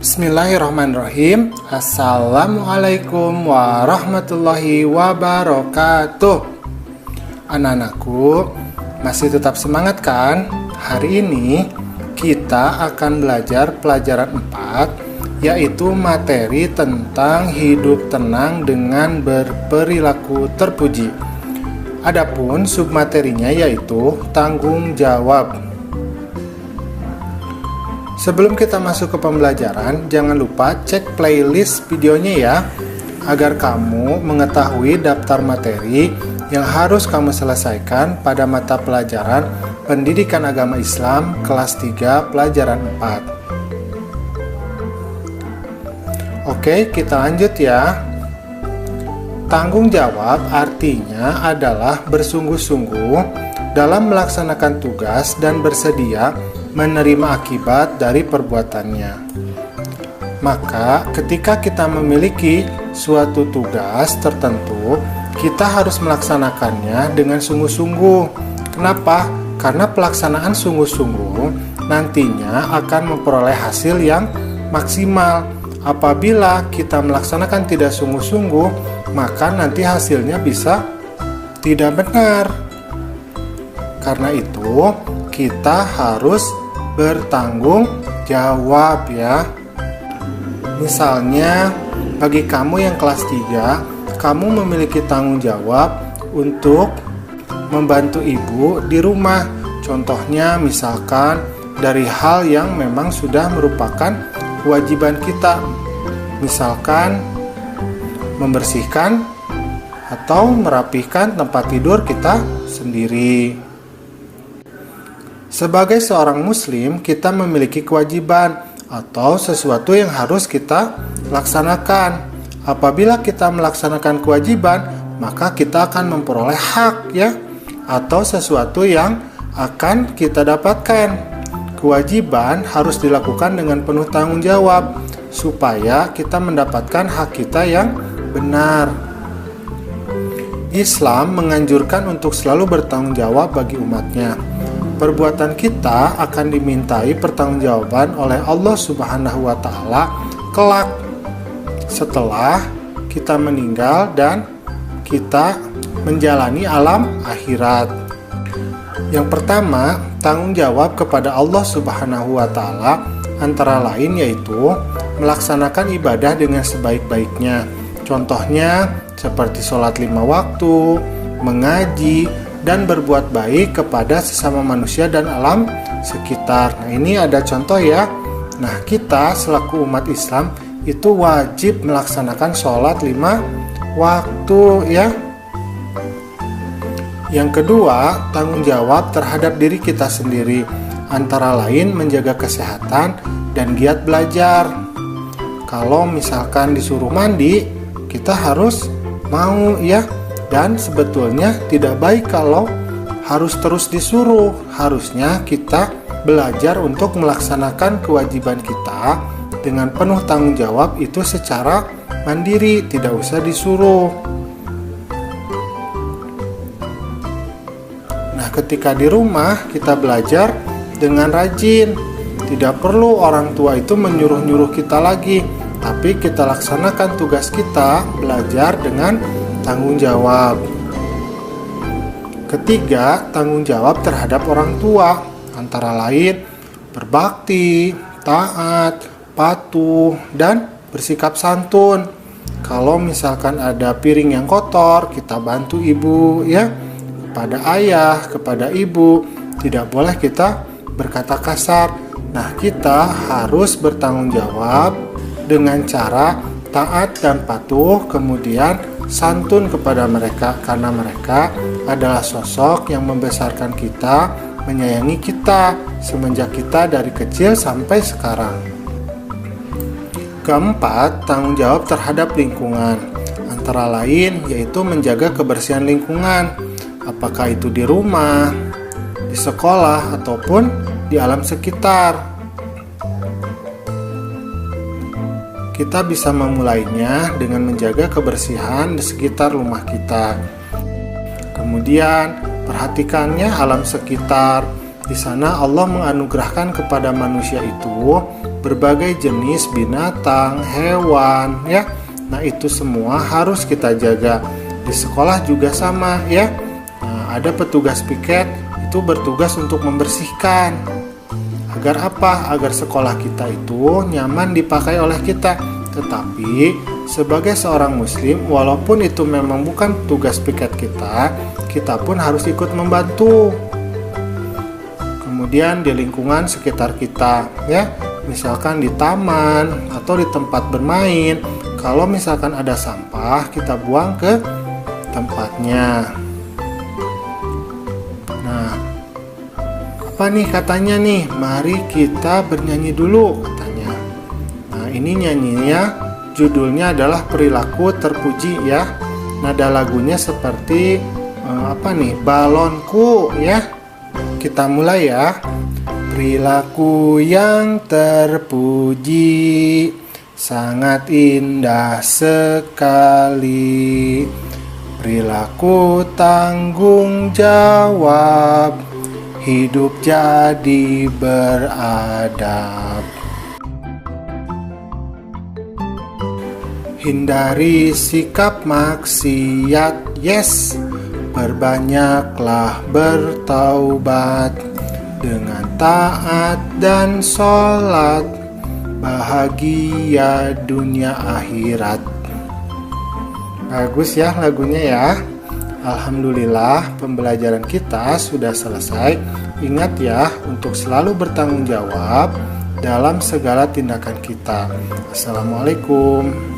Bismillahirrahmanirrahim. Assalamualaikum warahmatullahi wabarakatuh. Anak-anakku, masih tetap semangat kan? Hari ini kita akan belajar pelajaran 4, yaitu materi tentang hidup tenang dengan berperilaku terpuji. Adapun submaterinya yaitu tanggung jawab. Sebelum kita masuk ke pembelajaran, jangan lupa cek playlist videonya ya, agar kamu mengetahui daftar materi yang harus kamu selesaikan pada mata pelajaran Pendidikan Agama Islam kelas 3 pelajaran 4. Oke, kita lanjut ya. Tanggung jawab artinya adalah bersungguh-sungguh dalam melaksanakan tugas dan bersedia menerima akibat dari perbuatannya. Maka ketika kita memiliki suatu tugas tertentu, kita harus melaksanakannya dengan sungguh-sungguh. Kenapa? Karena pelaksanaan sungguh-sungguh nantinya akan memperoleh hasil yang maksimal. Apabila kita melaksanakan tidak sungguh-sungguh, maka nanti hasilnya bisa tidak benar. Karena itu, kita harus bertanggung jawab ya. Misalnya, bagi kamu yang kelas 3, kamu memiliki tanggung jawab untuk membantu ibu di rumah. Contohnya misalkan dari hal yang memang sudah merupakan kewajiban kita. Misalkan membersihkan atau merapihkan tempat tidur kita sendiri. Sebagai seorang muslim, kita memiliki kewajiban atau sesuatu yang harus kita laksanakan. Apabila kita melaksanakan kewajiban, maka kita akan memperoleh hak ya, atau sesuatu yang akan kita dapatkan. Kewajiban harus dilakukan dengan penuh tanggung jawab supaya kita mendapatkan hak kita yang benar. Islam menganjurkan untuk selalu bertanggung jawab bagi umatnya. Perbuatan kita akan dimintai pertanggungjawaban oleh Allah Subhanahu wa Ta'ala kelak setelah kita meninggal dan kita menjalani alam akhirat. Yang pertama, tanggung jawab kepada Allah Subhanahu wa Ta'ala antara lain yaitu melaksanakan ibadah dengan sebaik-baiknya. Contohnya seperti sholat 5 waktu, mengaji, dan berbuat baik kepada sesama manusia dan alam sekitar. Nah, ini ada contoh ya. Nah, kita selaku umat Islam itu wajib melaksanakan sholat 5 waktu ya. Yang kedua, tanggung jawab terhadap diri kita sendiri, antara lain menjaga kesehatan dan giat belajar. Kalau misalkan disuruh mandi, kita harus mau ya. Dan sebetulnya tidak baik kalau harus terus disuruh. Harusnya kita belajar untuk melaksanakan kewajiban kita dengan penuh tanggung jawab itu secara mandiri, tidak usah disuruh. Nah, ketika di rumah kita belajar dengan rajin. Tidak perlu orang tua itu menyuruh-nyuruh kita lagi, tapi kita laksanakan tugas kita belajar dengan tanggung jawab. Ketiga, tanggung jawab terhadap orang tua, antara lain berbakti, taat, patuh, dan bersikap santun. Kalau misalkan ada piring yang kotor, kita bantu ibu ya. Kepada ayah, kepada ibu, tidak boleh kita berkata kasar. Nah, kita harus bertanggung jawab dengan cara taat dan patuh, kemudian santun kepada mereka, karena mereka adalah sosok yang membesarkan kita, menyayangi kita semenjak kita dari kecil sampai sekarang. Keempat, tanggung jawab terhadap lingkungan, antara lain yaitu menjaga kebersihan lingkungan, apakah itu di rumah, di sekolah, ataupun di alam sekitar. Kita bisa memulainya dengan menjaga kebersihan di sekitar rumah kita. Kemudian, perhatikannya alam sekitar. Di sana Allah menganugerahkan kepada manusia itu berbagai jenis binatang, hewan ya. Nah, itu semua harus kita jaga. Di sekolah juga sama ya. Nah, ada petugas piket itu bertugas untuk membersihkan. Agar apa? Agar sekolah kita itu nyaman dipakai oleh kita. Tetapi sebagai seorang muslim, walaupun itu memang bukan tugas piket kita pun harus ikut membantu. Kemudian di lingkungan sekitar kita ya, misalkan di taman atau di tempat bermain, kalau misalkan ada sampah, kita buang ke tempatnya. Nah, apa nih katanya nih? Mari kita bernyanyi dulu katanya. Nah, ini nyanyinya judulnya adalah Perilaku Terpuji ya. Nada lagunya seperti Balonku ya. Kita mulai ya. Perilaku yang terpuji sangat indah sekali. Perilaku tanggung jawab, hidup jadi beradab. Hindari sikap maksiat, yes. Perbanyaklah bertaubat dengan taat dan sholat, bahagia dunia akhirat. Bagus ya lagunya ya. Alhamdulillah pembelajaran kita sudah selesai. Ingat ya untuk selalu bertanggung jawab dalam segala tindakan kita. Assalamualaikum.